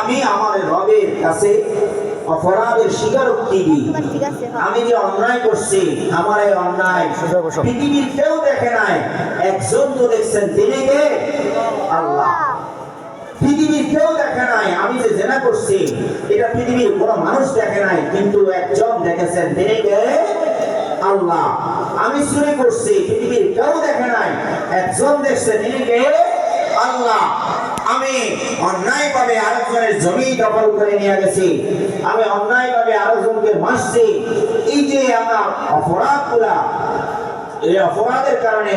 আমি আমার রবের কাছে অপরাধের স্বীকারোক্তি দিই। আমি যে অন্যায় করছি, আমার এই অন্যায় পৃথিবীর কেউ দেখে নাই। একজন তো দেখছেন, তিনি কে? আল্লাহ। পৃথিবীর কেউ দেখে নাই। আমি যে জেনা করছি, এটা পৃথিবীর কোনো মানুষ দেখে নাই, কিন্তু একজন দেখেছেন, তিনি কে? আল্লাহ। আমি চুরি করছি, পৃথিবীর কেউ দেখে নাই, একজন দেখছেন, তিনি কে? আল্লাহ। আমি অন্যায়ভাবে আরেকজনের জমি দখল করে নিয়ে গেছি, আমি অন্যায়ভাবে আরেকজনকে মারছি, এই যে আমার অপরাধগুলা, এই অপরাধের কারণে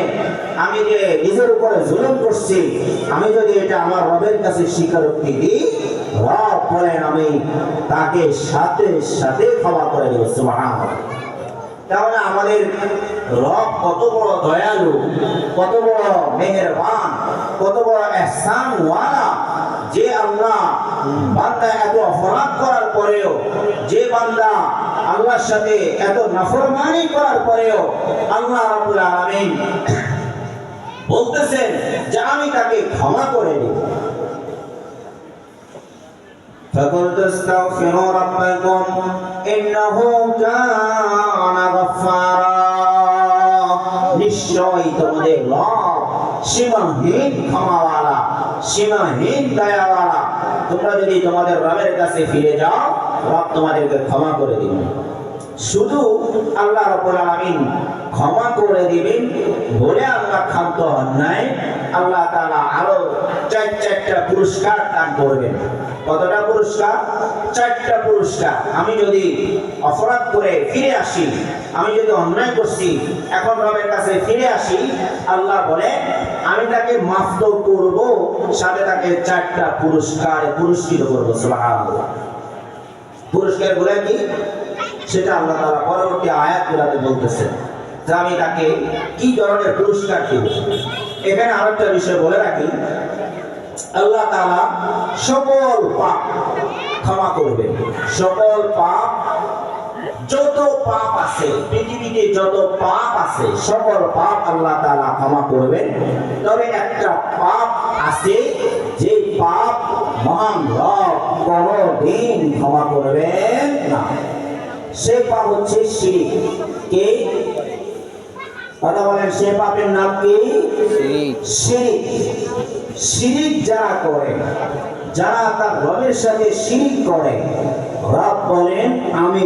আমি যে নিজের উপরে জুলুম করছি, আমি যদি এটা আমার রবের কাছে স্বীকারোক্তি দিই, রব বলেন আমি তাকে সাথে সাথে ক্ষমা করে দেব। সুবহানাল্লাহ। তাহলে আমাদের রব কত বড় দয়ালু, কত বড় মেহেরবান, কত বড় ইহসানওয়ালা, যে আল্লাহ বান্দা এত অপরাধ করার পরেও, যে বান্দা আল্লাহর সাথে এত নাফরমানি করার পরেও আল্লাহ রাব্বুল আলামিন বলতেছেন যে আমি তাকে ক্ষমা করে দেব। فَقُلْتُ اسْتَغْفِرُوا رَبَّكُمْ إِنَّهُ كَانَ غَفَّارًا। নিশ্চয়ই তোমাদের রব সীমাহীন ক্ষমাওয়ালা, সীমাহীন দয়াওয়ালা। তোমরা যদি তোমাদের রবের কাছে ফিরে যাও, রব তোমাদেরকে ক্ষমা করে দিবেন। শুধু আল্লাহ রাব্বুল আলামিন ক্ষমা করে দিবেন বলে আল্লাহ ক্ষান্ত হন নাই, আল্লাহ তাআলা আরো চারটা পুরস্কার দান করবেন। কতটা পুরস্কার? চারটা পুরস্কার। আমি যদি অপরাধ করে ফিরে আসি, আমি যদি অন্যায় করছি, এখন রবের কাছে ফিরে আসি, আল্লাহ বলে আমি তাকে মাফ তো করব, সাথে তাকে চারটা পুরস্কারে পুরস্কৃত করব। সুবহানাল্লাহ। পুরস্কারগুলো কি? সেটা আল্লাহ তাআলা পরবর্তী আয়াতগুলোতে বলতেছেন যে আমি তাকে কি ধরনের পুরস্কার দেব। এখানে আরেকটা বিষয় বলে রাখি, আল্লাহ তাআলা সকল পাপ ক্ষমা করবেন। সকল পাপ, যত পাপ আছে পৃথিবীতে, যত পাপ আছে সকল পাপ আল্লাহ তাআলা ক্ষমা করবেন। তবে একটা পাপ আছে, যে পাপ মহান রব কোনদিন ক্ষমা করবেন না। সে পাপ হচ্ছে শিরক। কে? কথা বলেন, সে পাপের নাম কি? শিরক। শিরক যারা করে, যারা তার রবের সাথে শিরক করে, রব বলেন আমি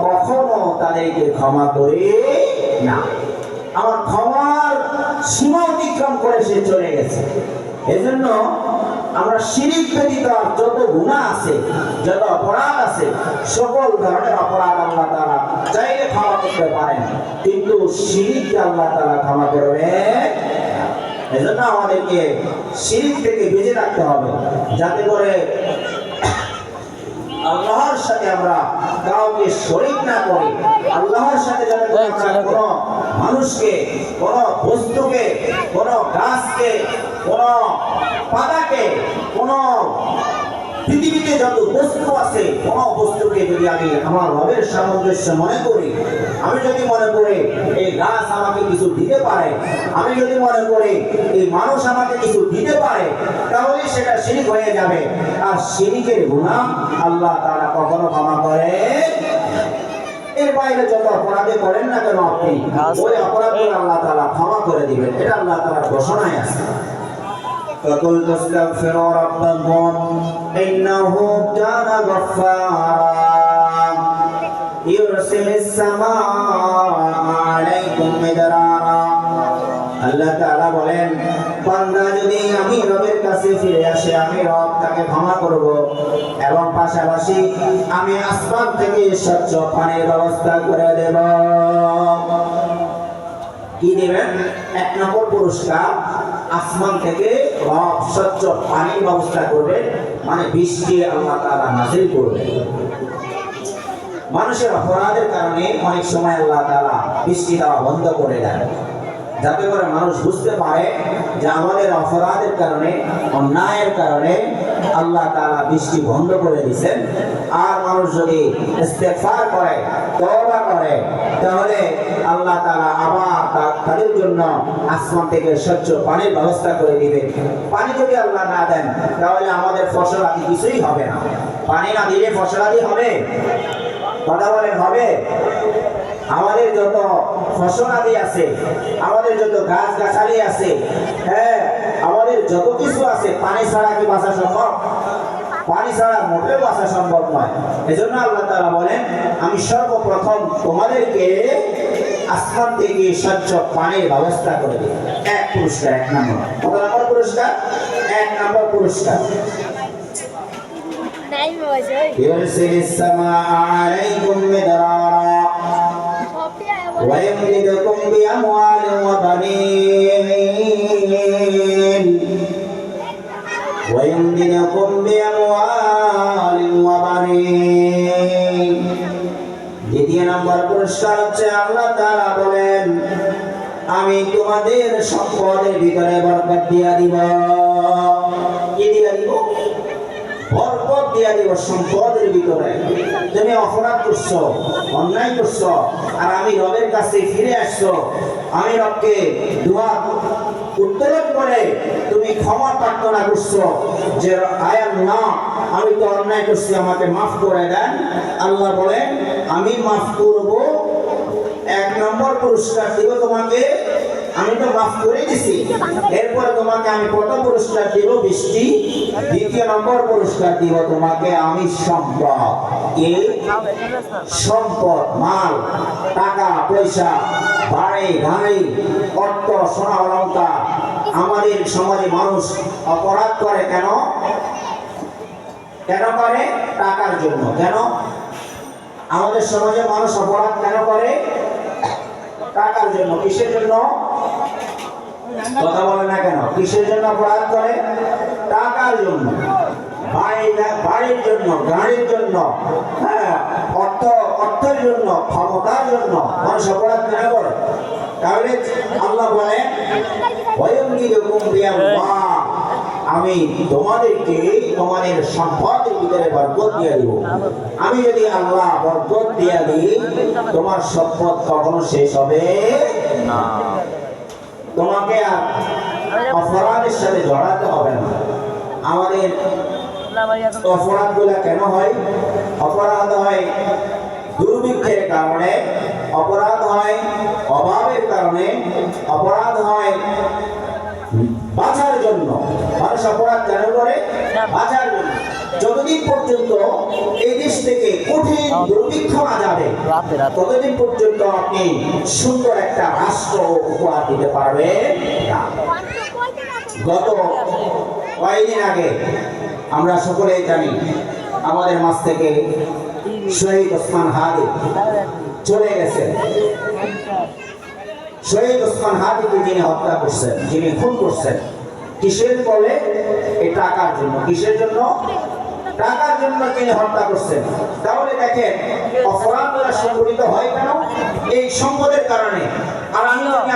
কখনো তাদেরকে ক্ষমা করি না। আমার ক্ষমার সীমা অতিক্রম করে সে চলে গেছে। এজন্য আমরা শিরক ব্যতীত যত গুনাহ আছে, যত অপরাধ আছে, সকল ধরনের অপরাধ আল্লাহ তাআলা চাইলে ক্ষমা করতে পারেন, কিন্তু শিরককে আল্লাহ তাআলা ক্ষমা করবেন। এজন্য আমাদেরকে শিরক থেকে বেঁচে থাকতে হবে, যাতে করে আল্লাহর সাথে আমরা কাউকে শরীক না করি। আল্লাহর সাথে যাতে আমরা কোনো মানুষকে, কোনো বস্তুকে, কোনো গাছকে, কোনো পাতাকে, কোনো পৃথিবীতে যত বস্তু আছে, কোনো বস্তুকে যদি আমি আমার রবের সামঞ্জস্য মনে করি, আমি যদি মনে করি এই গাছ আমাকে কিছু দিতে পারে, আমি যদি মনে করি এই মানুষ আমাকে কিছু দিতে পারে, তাহলে সেটা শিরক হয়ে যাবে। আর শিরকের গুনাহ আল্লাহ তাআলা কখনো ক্ষমা করেন। এর বাইরে যত অপরাধে করেন না কেন আপনি, ওই অপরাধগুলো আল্লাহ তাআলা ক্ষমা করে দিবেন। এটা আল্লাহ তাআলার ঘোষণায় আছে। فَقُلْتُ اسْتَغْفِرُوا رَبَّكُمْ إِنَّهُ كَانَ غَفَّارًا يُرْسِلِ السَّمَاءَ عَلَيْكُمْ مِدْرَارًا। আল্লাহ তাআলা বলেন, বান্দা যদি আমি রবের কাছে ফিরে আসে, আমি রব তাকে ক্ষমা করব, এবং পাশাপাশি আমি আসমান থেকে স্বচ্ছ পানির ব্যবস্থা করে দেব। কি দেবেন? এক নম্বর পুরস্কার, আসমান থেকে রব স্বচ্ছ পানির ব্যবস্থা করবে, মানে বৃষ্টি আল্লাহ তাআলা নাযিল করবে। মানুষের অপরাধের কারণে অনেক সময় আল্লাহ তাআলা বৃষ্টি দেওয়া বন্ধ করে দেয়, যাতে করে মানুষ বুঝতে পারে যে আমাদের অপরাধের কারণে, অন্যায়ের কারণে আল্লাহ তাআলা বৃষ্টি বন্ধ করে দিয়েছেন। আর মানুষ যদি ইস্তেগফার করে, তওবা করে, তাহলে আল্লাহ তাআলা আবার তাদের জন্য আসমান থেকে স্বচ্ছ পানির ব্যবস্থা করে দিবেন। পানি যদি আল্লাহ না দেন তাহলে আমাদের ফসল আদি কিছুই হবে না। পানি না দিলে ফসল আদি হবে? কথা বলেন, হবে? আমাদের যত ফসল আদি আছে, আমাদের যত গাছ গাছালি আছে, হ্যাঁ, আমাদের যত কিছু আছে, পানি ছাড়া কি বাঁচা সম্ভব? পানি ছাড়া মোটেও বাঁচা সম্ভব নয়। এজন্য আল্লাহ তাআলা বলেন, আমি সর্বপ্রথম তোমাদেরকে আসমান থেকে স্বচ্ছ পানির ব্যবস্থা করে দিই। এক পুরস্কার, এক নম্বর। কত নম্বর পুরস্কার? এক নম্বর পুরস্কার। يرسل السماء عليكم مدرارا ويمددكم بأموال وبنين ويمددكم بأموال وبنين। দ্বিতীয় নম্বর পুরস্কার হচ্ছে আল্লাহ তাআলা বলেন, আমি তোমাদের সম্পদের ভিতরে বরকত দিয়া দিব। কি দিয়া দিব? বরকত দিয়া দিব সম্পদের ভিতরে। তুমি অপরাধ করছো, অন্যায় করছো, আর আমি রবের কাছে ফিরে আসছো, আমি রবকে দোয়া উত্তোলন করে তুমি ক্ষমা প্রার্থনা করছো যে আয় আল্লাহ, আমি তো অন্যায় করছি, আমাকে মাফ করে দেন। আল্লাহ বলেন, আমি মাফ করব। এক নম্বর পুরস্কার দিব তোমাকে, আমি তো মাফ করে দিছি। এরপরে তোমাকে আমি প্রথম পুরস্কার দিব বৃষ্টি, দ্বিতীয় নম্বর পুরস্কার দিব তোমাকে আমি সম্পদ। কি সম্পদ? মাল, টাকা পয়সা, বাড়ি গাড়ি, অর্থ, সোনা অলংকার। আমাদের সমাজে মানুষ অপরাধ করে কেন? কেন করে? টাকার জন্য। কেন আমাদের সমাজে মানুষ অপরাধ কেন করে? টাকার জন্য। কিসের জন্য? কথা বলে না কেন? কিসের জন্য অপরাধ করে? টাকার জন্য, বাড়ির জন্য, গাড়ির জন্য, হ্যাঁ, অর্থের জন্য, ক্ষমতার জন্য মানুষ অপরাধ কেন করে? তাহলে আল্লাহ বলেন, আমি তোমাদেরকে তোমাদের সম্পদের ভিতরে বরকত দিয়ে দিব। আমি যদি আল্লাহ বরকত দিয়ে দিই, তোমার সম্পদ কখনো শেষ হবে না। তোমাকে আর অপরাধের সাথে জড়াতে হবে না। আমাদের অপরাধগুলো কেন হয়? অপরাধ হয় দুর্ভিক্ষের কারণে, অপরাধ হয় অভাবের কারণে, অপরাধ হয় বাঁচার জন্য। মানুষ অপরাধ কেন করে? বাঁচার জন্য। যতদিন পর্যন্ত এই দেশ থেকে কঠিন দুর্ভিক্ষ না যাবে, ততদিন পর্যন্ত আপনি সুন্দর একটা রাষ্ট্র উপহার দিতে পারবেন না। গত কয়েকদিন আগে আমরা সকলেই জানি, আমাদের মাঝ থেকে শহীদ ওসমান হাদি চলে গেছেন। শহীদ ওসমান হাদিকে যিনি হত্যা করছেন, যিনি খুন করছেন, কিসের বলে? এই টাকার জন্য। কিসের জন্য? টাকার জন্য তিনি হত্যা করছেন। তাহলে দেখেন অপরাধগুলো সংঘটিত হয় কেন? এই সম্পদের কারণে। আর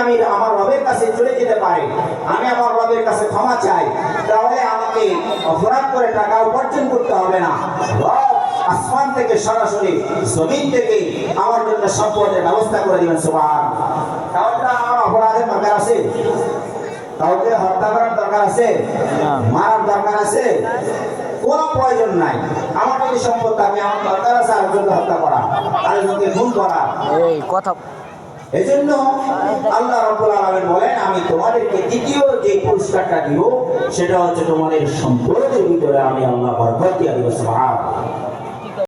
আমি আমার রবের কাছে চলে যেতে পারি, আমি আমার রবের কাছে ক্ষমা চাই, তাহলে আমাকে অপরাধ করে টাকা উপার্জন করতে হবে না। রব আসমান থেকে সরাসরি জমিন থেকে আমার জন্য সম্পদের ব্যবস্থা করে দিবেন। সুবহানাল্লাহ। তাহলে আমার অপরাধের দরকার আছে? কাউকে হত্যা করার দরকার আছে? মারার দরকার আছে? কোনো প্রয়োজন নাই। আমার যদি সম্পদ থাকে, আমার দরকার আছে আরেকজনকে হত্যা করা, আরেকজনকে খুন করা। এই কথা এজন্য আল্লাহ রাব্বুল আলামিন বলেন, আমি তোমাদেরকে দ্বিতীয় যে পুরস্কারটা দিব, সেটা হচ্ছে তোমাদের সম্পদের ভিতরে আমি আল্লাহ বরকত দিয়ে দিব। সুবহানাল্লাহ।